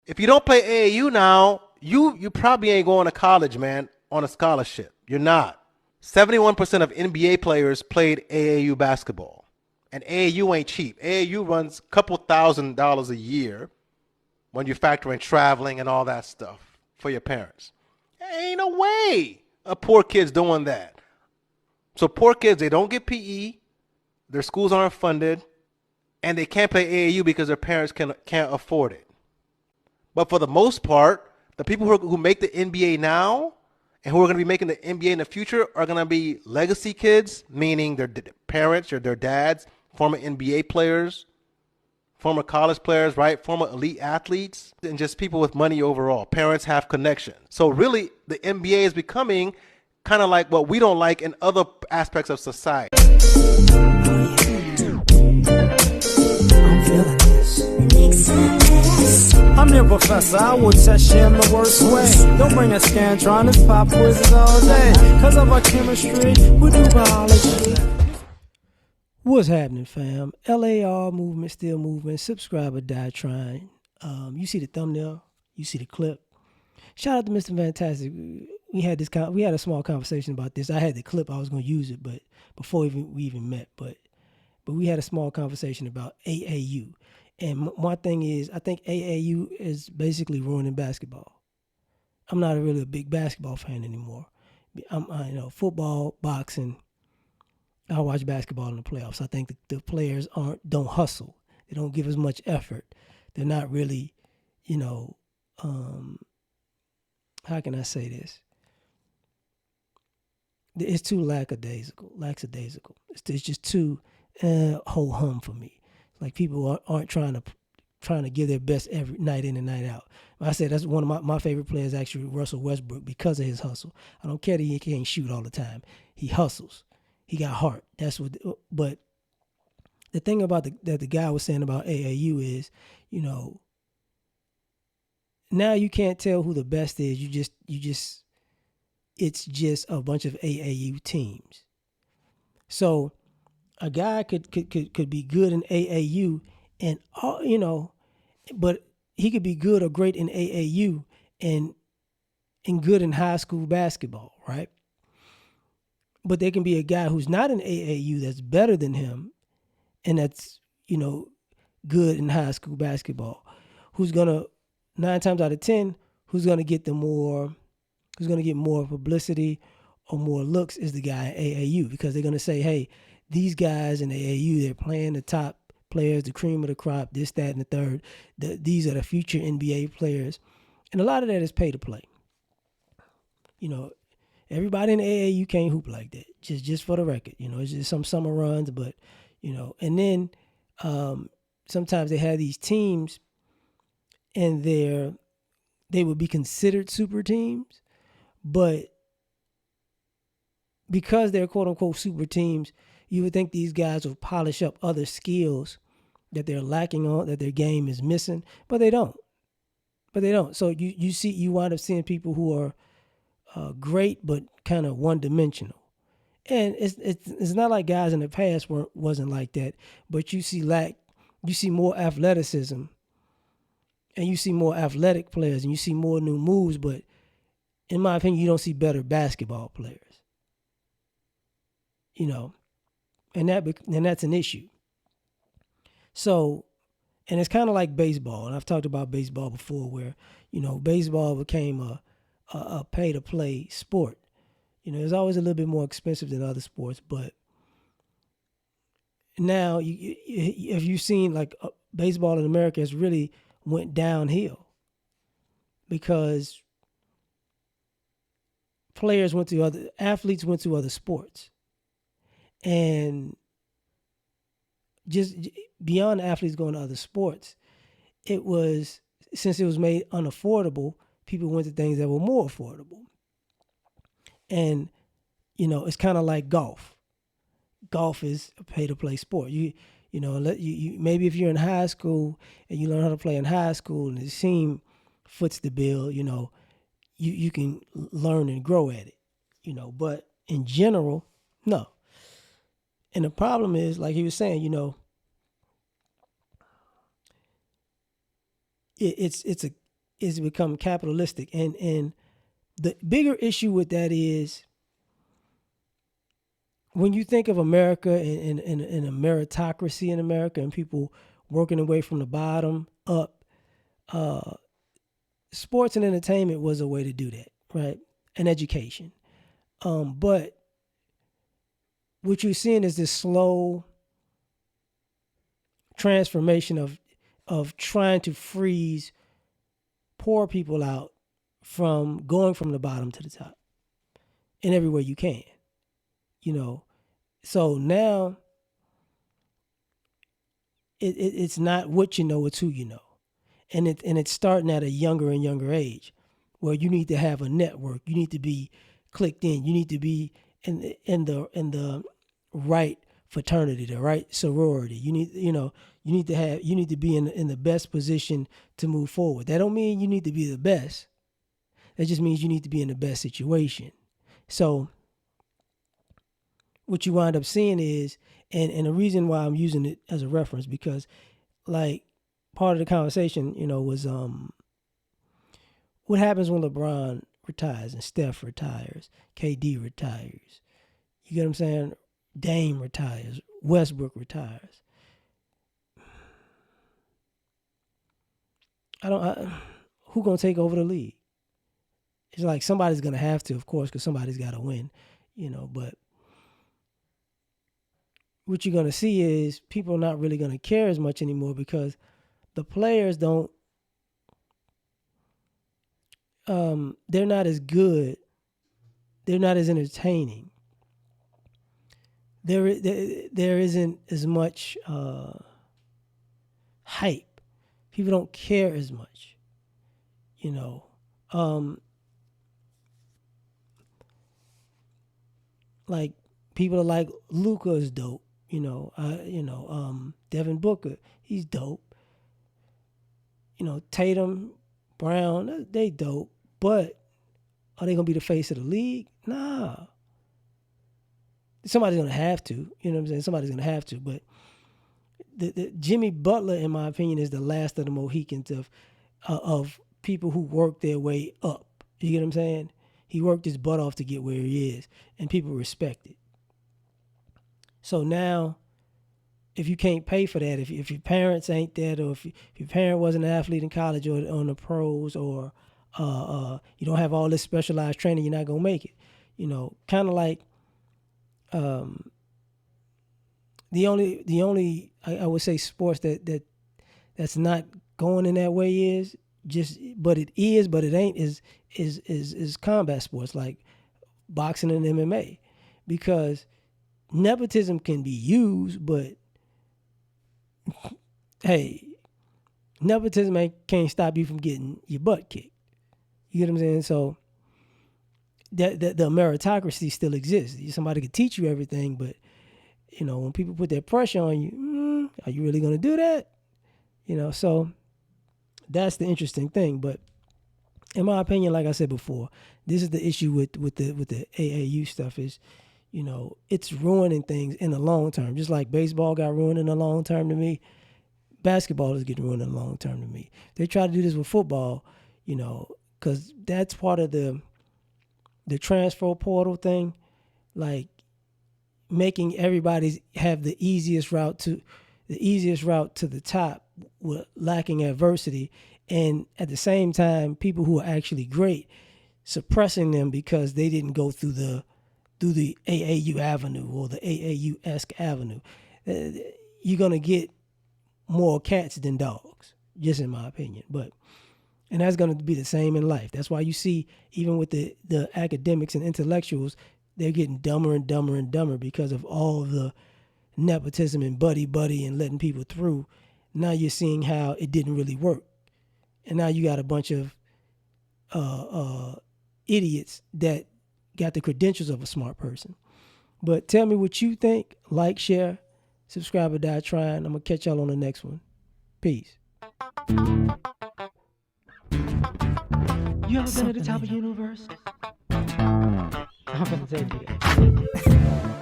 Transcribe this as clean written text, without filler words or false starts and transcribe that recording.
If you don't play AAU now, you probably ain't going to college, man, on a scholarship. You're not. 71% of NBA players played AAU basketball. And AAU ain't cheap. AAU runs a couple $1,000s a year when you factor in traveling and all that stuff for your parents. Ain't no way a poor kid's doing that. So poor kids, they don't get PE, their schools aren't funded, and they can't play AAU because their parents can't afford it. But for the most part, the people who make the NBA now and who are going to be making the NBA in the future are going to be legacy kids, meaning their parents or their dads, former NBA players, former college players, right? Former elite athletes, and just people with money overall. Parents have connections. So really, the NBA is becoming kind of like what we don't like in other aspects of society. I'm feeling this. I'm your professor, I will test you in the worst way. Don't bring a scantron, it's pop quizzes all day. Cause of our chemistry, we do biology. What's happening, fam? L.A.R. movement, still moving. Subscribe or die trying. You see the thumbnail, you see the clip. Shout out to Mr. Fantastic. We had a small conversation about this. I had the clip, I was going to use it, but before we even met, but we had a small conversation about AAU. And my thing is, I think AAU is basically ruining basketball. I'm not really a big basketball fan anymore. Football, boxing. I watch basketball in the playoffs. I think the players don't hustle. They don't give as much effort. They're not really, how can I say this? It's too lackadaisical. It's just too ho-hum for me. Like people aren't trying to give their best every night in and night out. I said that's one of my favorite players, actually, Russell Westbrook, because of his hustle. I don't care that he can't shoot all the time. He hustles. He got heart. But the thing about that the guy was saying about AAU is, now you can't tell who the best is. It's just a bunch of AAU teams. So a guy could be good in AAU and but he could be good or great in AAU and good in high school basketball, right? But there can be a guy who's not in AAU that's better than him and that's, good in high school basketball, who's gonna 9 times out of 10, who's gonna get more publicity or more looks is the guy in AAU, because they're gonna say, hey, these guys in AAU, they're playing the top players, the cream of the crop, this, that, and the third. These are the future NBA players. And a lot of that is pay to play. Everybody in AAU can't hoop like that, just for the record. It's just some summer runs, but, and then sometimes they have these teams and they would be considered super teams, but because they're quote unquote super teams, you would think these guys will polish up other skills that they're lacking on, that their game is missing, but they don't. So you wind up seeing people who are great but kind of one-dimensional, and it's not like guys in the past wasn't like that, but you see more athleticism, and you see more athletic players, and you see more new moves, but in my opinion, you don't see better basketball players. And that's an issue. So, and it's kind of like baseball, and I've talked about baseball before, where baseball became a pay-to-play sport. It's always a little bit more expensive than other sports, but now if you've seen like baseball in America has really went downhill because athletes went to other sports. And just beyond athletes going to other sports, since it was made unaffordable, people went to things that were more affordable. And, it's kind of like golf. Golf is a pay-to-play sport. You maybe if you're in high school and you learn how to play in high school and the team foots the bill, you can learn and grow at it, But in general, no. And the problem is, like he was saying, it's is become capitalistic, and the bigger issue with that is when you think of America and a meritocracy in America and people working their way from the bottom up, uh, sports and entertainment was a way to do that, right? And education. But what you're seeing is this slow transformation of trying to freeze poor people out from going from the bottom to the top in every way you can. You know, so now it's not what you know, it's who you know, and it's starting at a younger and younger age, where you need to have a network, you need to be clicked in, you need to be in the right fraternity, the right sorority. You need to be in the best position to move forward. That don't mean you need to be the best. That just means you need to be in the best situation. So what you wind up seeing is, and the reason why I'm using it as a reference, because like part of the conversation, was what happens when LeBron retires and Steph retires, KD retires. You get what I'm saying? Dame retires, Westbrook retires. Who gonna take over the league? It's like somebody's gonna have to, of course, because somebody's got to win, But what you're gonna see is people are not really gonna care as much anymore because the players don't. They're not as good. They're not as entertaining. There isn't as much hype. People don't care as much. Like people are like Luka is dope. Devin Booker, he's dope. Tatum, Brown, they dope. But are they gonna be the face of the league? Nah. Somebody's gonna have to. You know what I'm saying? Somebody's gonna have to. But the Jimmy Butler, in my opinion, is the last of the Mohicans of people who worked their way up. You get what I'm saying? He worked his butt off to get where he is, and people respect it. So now, if you can't pay for that, if your parents ain't that, or if your parent wasn't an athlete in college or on the pros, or you don't have all this specialized training, you're not gonna make it. Kind of like the only I would say sports that's not going in that way is but it ain't is combat sports like boxing and MMA, because nepotism can be used, but hey, nepotism can't stop you from getting your butt kicked. You get what I'm saying? So that the meritocracy still exists. Somebody could teach you everything, but when people put that pressure on you, are you really going to do that? So that's the interesting thing. But in my opinion, like I said before, this is the issue with the AAU stuff is, it's ruining things in the long term. Just like baseball got ruined in the long term to me, basketball is getting ruined in the long term to me. They try to do this with football, because that's part of the transfer portal thing, like making everybody have the easiest route to the top with lacking adversity, and at the same time, people who are actually great suppressing them because they didn't go through the AAU avenue or the AAU-esque avenue. You're gonna get more cats than dogs, just in my opinion. And that's going to be the same in life. That's why you see, even with the academics and intellectuals, they're getting dumber and dumber and dumber because of all of the nepotism and buddy and letting people through. Now you're seeing how it didn't really work. And now you got a bunch of idiots that got the credentials of a smart person. But tell me what you think. Like, share, subscribe, or die trying. I'm going to catch y'all on the next one. Peace. You ever been at the top of the universe? I'm gonna say it again.